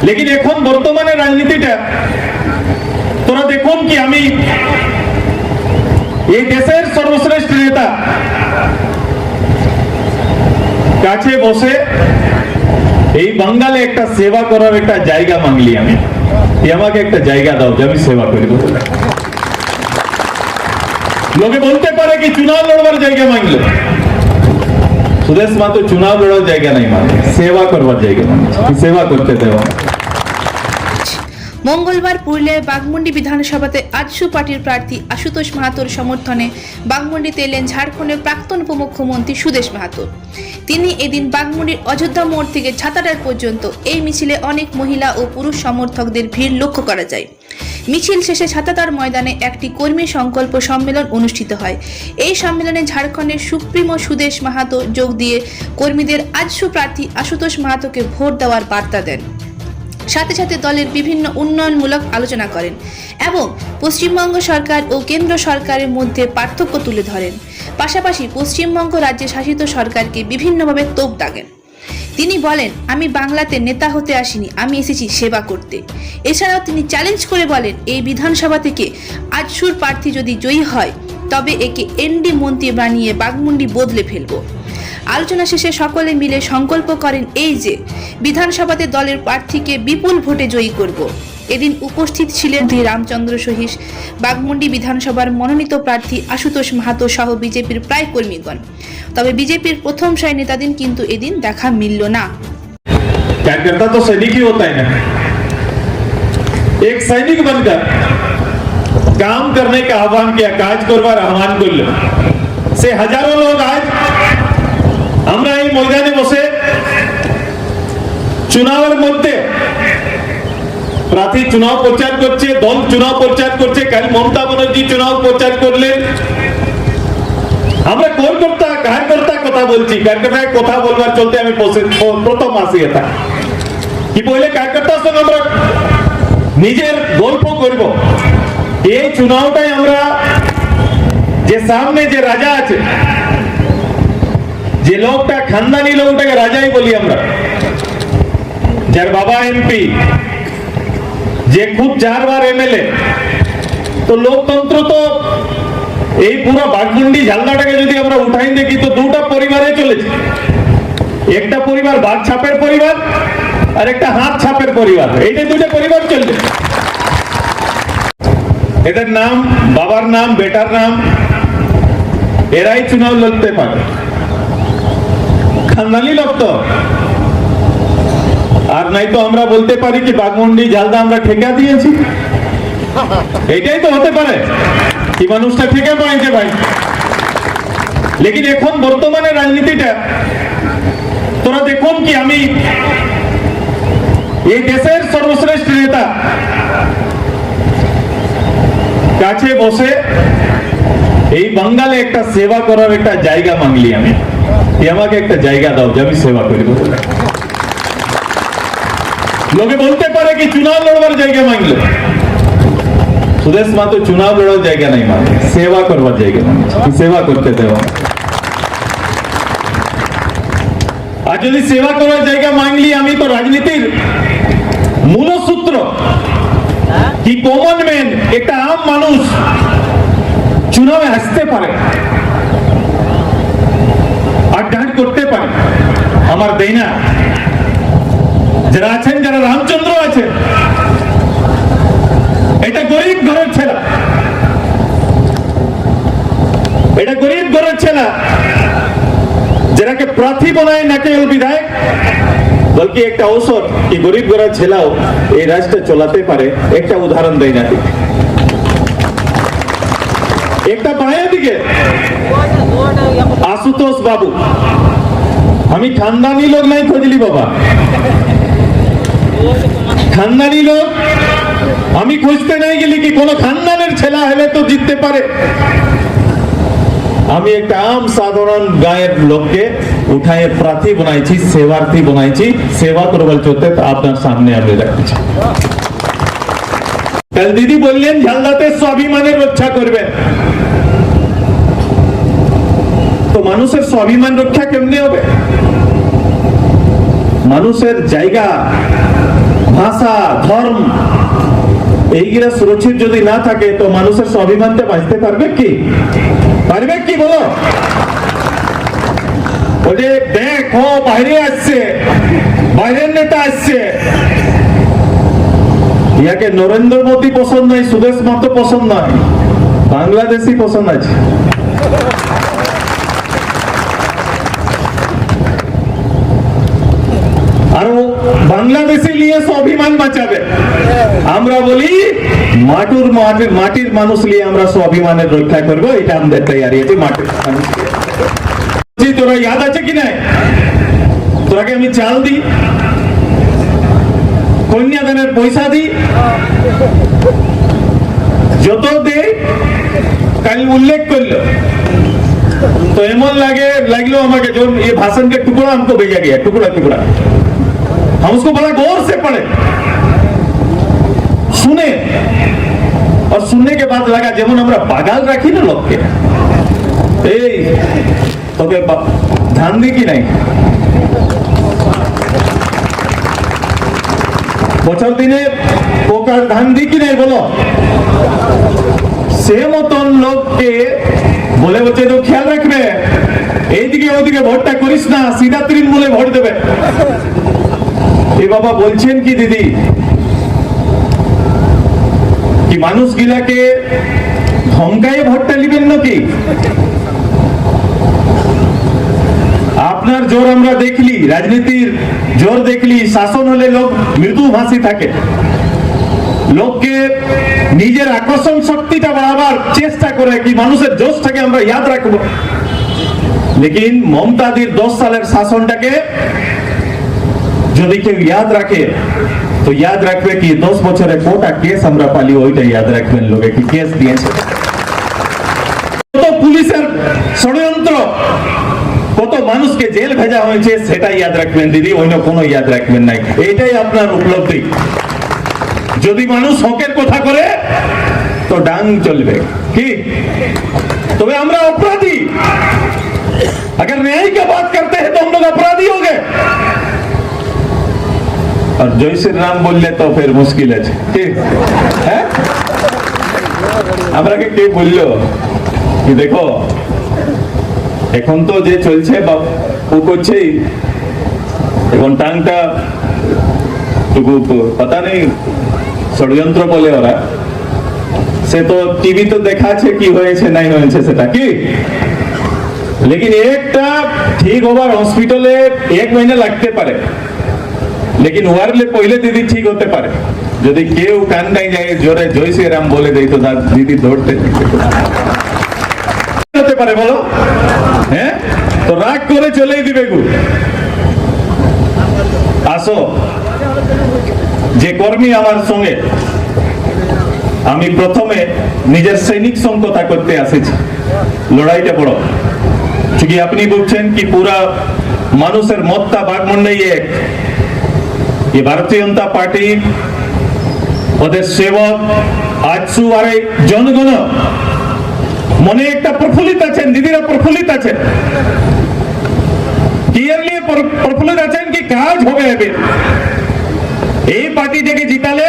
लेकिन এখন বর্তমানে রাজনীতিটা তোরা দেখুন কি আমি এই দেশের সর্বশ্রেষ্ঠ নেতা কাছে বসে এই বাঙালে একটা সেবা করার একটা জায়গা মাংলি আমি আমাকে একটা জায়গা দাও যে আমি সেবা করব লোকে বলতে পারে কি চুনাव লড়বার জায়গা মাংলো সুদেশ মাতো চুনাव লড়ার জায়গা নাই মানে সেবা করবার জায়গা মানে সেবা করতে দেওয়া। মঙ্গলবার পুরুলিয়ার বাঘমুন্ডি বিধানসভাতে আজসু পার্টির প্রার্থী আশুতোষ মাহাতোর সমর্থনে বাঘমুন্ডিতে এলেন ঝাড়খণ্ডের প্রাক্তন উপমুখ্যমন্ত্রী সুদেশ মাহাতো। তিনি এদিন বাঘমুন্ডির অযোধ্যা মোড় থেকে ছাতাডার পর্যন্ত এই মিছিলে অনেক মহিলা ও পুরুষ সমর্থকদের ভিড় লক্ষ্য করা যায়। মিছিল শেষে ছাতাদার ময়দানে একটি কর্মী সংকল্প সম্মেলন অনুষ্ঠিত হয়। এই সম্মেলনে ঝাড়খণ্ডের সুপ্রিমো সুদেশ মাহাতো যোগ দিয়ে কর্মীদের আজসু প্রার্থী আশুতোষ মাহাতোকে ভোট দেওয়ার বার্তা দেন। সাথে সাথে দলের বিভিন্ন উন্নয়নমূলক আলোচনা করেন এবং পশ্চিমবঙ্গ সরকার ও কেন্দ্র সরকারের মধ্যে পার্থক্য তুলে ধরেন। পাশাপাশি পশ্চিমবঙ্গ রাজ্যে শাসিত সরকারকে বিভিন্নভাবে তোপ দাগেন। তিনি বলেন, আমি বাংলাতে নেতা হতে আসিনি, আমি এসেছি সেবা করতে। এছাড়াও তিনি চ্যালেঞ্জ করে বলেন, এই বিধানসভা থেকে আজসুর প্রার্থী যদি জয়ী হয় তবে একে এনডি মন্ত্রী বানিয়ে বাঘমুন্ডি বদলে ফেলব। আলোচনা শেষে সকলে মিলে সংকল্প করেন এই যে বিধানসভাতে দলের প্রার্থীকে বিপুল ভোটে জয়ী করব। এদিন উপস্থিত ছিলেন রামচন্দ্র সহিস, বাঘমুন্ডি বিধানসভার মনোনীত প্রার্থী আশুতোষ মাহাতো সহ বিজেপির প্রায় কর্মীগণ। তবে বিজেপির প্রথম সারি নেতাদের কিন্তু এদিন দেখা মিলল না। कार्यकर्ता तो सैनिक ही होता है ना, एक सैनिक बनकर काम करने का आह्वान किया, काज करवार आह्वान करल से हजारों लोग आज আমরা এই ময়দানে বসে চুনাবের মধ্যে প্রার্থী চুনাव প্রচার করছে, দল চুনাव প্রচার করছে। কাল মমতা ব্যানার্জি চুনাव প্রচার করলেন। আমরা কার্যকর্তা কথা বলছি, কার্যকর্তার কথা বলবার চলতে আমি প্রথম আসি এটা কি বলে কার্যকর্তার সঙ্গে আমরা নিজের গল্প করব। এই চুনাवটাই আমরা যে সামনে যে রাজা আছে, যে লোকটা খানদানি লোকটাকে রাজাই বলি আমরা, যার বাবা এমপি, যে খুব 4 বার এমএলএ, তো লোকতন্ত্র তো এই পুরো বাঘমুন্ডি ঝালদাটাকে যদি আমরা উঠাই দেখি তো দুটা পরিবারে চলেছে। একটা পরিবার বাঘ ছাপের পরিবার আর একটা হাত ছাপের পরিবার, এইটা দুটো পরিবার চলছে। এদের নাম, বাবার নাম, বেটার নাম, এরাই চুনাव লড়তে পারে। খানদানি লোক তো আর নাই তো আমরা বলতে পারি কি বাঘমুন্ডি ঝালদা আমরা ঠেকা দিয়েছি, এটাই তো হতে পারে কি মানুষটা ঠেকে পাইছে ভাই। লেকিন এখন বর্তমানে রাজনীতিটা তোরা দেখুন কি আমি এই দেশের সর্বশ্রেষ্ঠ নেতা কাছে বসে এই বাঙালে একটা সেবা করার একটা জায়গা মাংলি আমি আমাকে একটা জায়গা দাও যে আমি সেবা করব। লোকে বলতে পারে কি চুনাव লড়বার জায়গা মাংলো সুদেশ মাতো চুনাव লড়ার জায়গা নাই মানে সেবা করবার জায়গা মানে সেবা করতে দেওয়া। আর যদি সেবা করার জায়গা মাংলি আমি তো রাজনীতির মূলসূত্র কি কমন ম্যান, একটা আম মানুষ চুনাवे আসতে পারে আর ডান্ট করতে পারে। আমার দেই না যারা আছেন, যারা রামচন্দ্র আছে, এটা গরিব ঘরের ছেলে, এটা গরিব ঘরের ছেলে যারাকে প্রার্থী বানায় না কেবল বিধায়ক বলকি একটা ঔষধ কি গরিব ঘরের ছেলেও এই রাষ্ট্র চালাতে পারে। একটা উদাহরণ দেই না, একটা বাঁয়ে দিকে আশুতোষ বাবু, আমি খানদানি লোক নাই খুঁজলি বাবা, খানদানি লোক আমি খুঁজতে নাই গেলি কি কোন খানদানের ছেলে হলে তো জিততে পারে। আমি একটা আম সাধারণ গায়ের লোককে উঠায় প্রার্থী বানাইছি, সেবার্থী বানাইছি, সেবা করবার চলতে আপনার সামনে আমি রাখছি। কাল দিদি বললেন ঝালদাতে স্বাভিমানের রক্ষা করবেন, তো মানুষের স্বাভিমান রক্ষা কেমনে হবে? মানুষের জায়গা ভাষা, ধর্ম এইগুলা সুরক্ষিত যদি না থাকে তো মানুষের স্বাভিমানটা বাঁচতে পারবে কি? পারবে কি বলো? ওই যে দেখো বাইরে আসছে, বাইরের নেতা আসছে, ইয়াকে নরেন্দ্র মোদী পছন্দ নয়, সুদেশ মাহাতো পছন্দ নয়, বাংলাদেশি পছন্দ আছে। আর ও বাংলাদেশি নিয়ে স্বাভিমান বাঁচাবে। আমরা বলি মাটির মানুষ নিয়ে আমরা স্বাভিমানের রক্ষা করবো, এটা আমাদের তৈরি আছে। মাটির মানুষকে তোরা ইয়াদ আছে কি নাই? তোরাকে আমি চাল দিই, কন্যাদানের পয়সা দিই, যত দে কাল উল্লেখ করলো तो एमन लगलो हमें जो ये भाषण के टुकड़ा हमको भेजा गया, टुकड़ा टुकड़ा हम उसको बड़ा गौर से पढ़े, सुने, और सुनने के बाद लगा जेमन हमरा पागल रखी ना लोग के तो के ध्यान दी कि नहीं? বছর দিনে পোকার ধান দি কি নাই বলো? সে মতন লোককে বলে বলছে তো খেয়াল রাখবে, এইদিকে ওইদিকে ভোটটা করিস না, সিধা তৃণমূলে ভোট দেবে। এই বাবা বলছেন কি দিদি কি মানুষ গিলাকে ধমকায়ে ভোটটা নিবেন নাকি? আপনার জোর আমরা দেখলি, রাজনীতির জোর দেখলি, শাসন হলে লোক মৃদুভাষী থাকে, লোককে নিজের আকর্ষণ শক্তিটা বাড়াবার চেষ্টা করে কি মানুষের জোশটাকে আমরা ইয়াদ রাখবো। লেকিন মমতাদির 10 সালের শাসনটাকে যদি কেউ ইয়াদ রাখে তো ইয়াদ রাখবে কি 10 বছরে কোটা কেস আমরা পালি, ওইটা ইয়াদ রাখবেন লোকে কি কেস দিয়েছে, কত পুলিশের ষড়যন্ত্র, কত মানুষকে জেল ভেজা হয়েছে সেটা ইয়াদ রাখবেন দিদি, অন্য কোনো ইয়াদ রাখবেন নাই। এইটাই আপনার উপলব্ধি। যদি মানুষ হকের কথা করে তো ডাং চলবে কি? তবে আমরা অপরাধী, अगर न्याय की बात करते हैं तो हम लोग अपराधी हो गए, और जय श्री राम बोलले तो फिर मुश्किल है হ্যাঁ? আমরা কে বললো কি দেখো এখন তো যে চলছে ও করছেই, এখন টাংটা पता नहीं ষড়যন্ত্র বলে ওরা, সে তো টিভি তো দেখাচ্ছে কি হয়েছে নাই হয়েছে সেটা কি, लेकिन একটা ঠিক হবার হসপিটালে 1 মহিনা লাগতে পারে, लेकिन ওয়ারলে পহলে দিদি ঠিক হতে পারে। যদি কেউ কান নাই যায় জোরে জয় শ্রী রাম বলে দেই তো দিদি দৌড়তে হতে পারে বলো, হ্যাঁ? তো রাগ করে চলেই দিবে গু। আসো যে কর্মী আমার সঙ্গে, আমি প্রথমে নিজের সৈনিক সঙ্গ কথা করতে আসেছি, লড়াইটা বড় ঠিক আপনি বলছেন কি পুরা মানুষের মতটা বাগমুন্ডাই এক, ये भारतीय जनता पार्टी ওদের সেবক আজসু আর জনগণ মনে একটা প্রফুল্লিত আছেন, দিদিরা প্রফুল্লিত আছেন, ক্লিয়ারলি প্রফুল্লিত আছেন কি কাজ হবে এবার। এই পার্টিটাকে জিতালে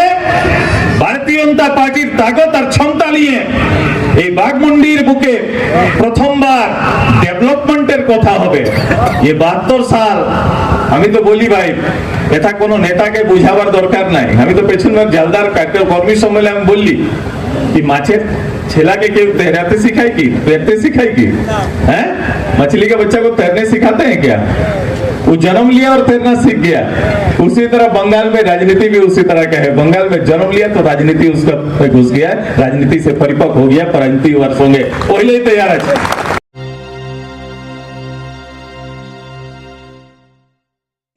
ভারতীয় জনতা পার্টির তাকত আর ক্ষমতা নিয়ে এই বাগমুন্ডির বুকে প্রথমবার ডেভেলপমেন্টের কথা হবে। ये 72 সাল আমি তো বলি ভাই এটা কোনো নেতাকে বুঝাবার দরকার নাই, আমি তো পেছনের জালদার কর্মী সম্মেলনে আমি বললি कि माछेर छेला के केव तैराते सिखाए की, तैरते सिखाए की, हैं? मछली के बच्चा को तैरने सिखाते हैं क्या? वो जन्म लिया और तैरना सीख गया। उसी तरह बंगाल में राजनीति भी उसी तरह का है, बंगाल में जन्म लिया तो राजनीति उसका घुस गया, राजनीति से परिपक्व हो गया, राजनीति वर्ष होंगे पहले ही तैयार है।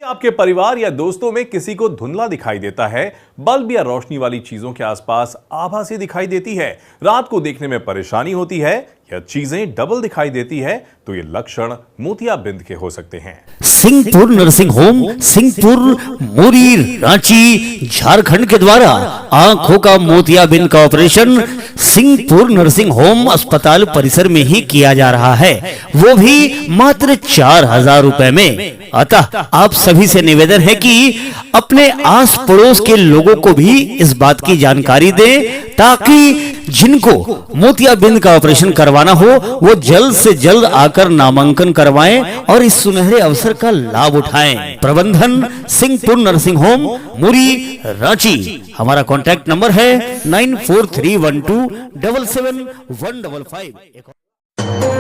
आपके परिवार या दोस्तों में किसी को धुंधला दिखाई देता है, बल्ब या रोशनी वाली चीजों के आसपास आभासी दिखाई देती है, रात को देखने में परेशानी होती है या चीजें डबल दिखाई देती है, तो ये लक्षण मोतियाबिंद के हो सकते हैं। सिंहपुर नर्सिंग होम सिंहपुर मोरी रांची झारखंड के द्वारा आंखों का मोतियाबिंद का ऑपरेशन सिंहपुर नर्सिंग होम अस्पताल परिसर में ही किया जा रहा है, वो भी मात्र 4000 रुपए में। अतः आप सभी से निवेदन है कि अपने आस पड़ोस के लोगों को भी इस बात की जानकारी दें ताकि जिनको मोतियाबिंद का ऑपरेशन करवाना हो वो जल्द से जल्द आकर नामांकन करवाएं और इस सुनहरे अवसर का लाभ उठाएं। प्रबंधन सिंहपुर नर्सिंग होम मुरी रांची। हमारा कॉन्टैक्ट नंबर है 9431277155।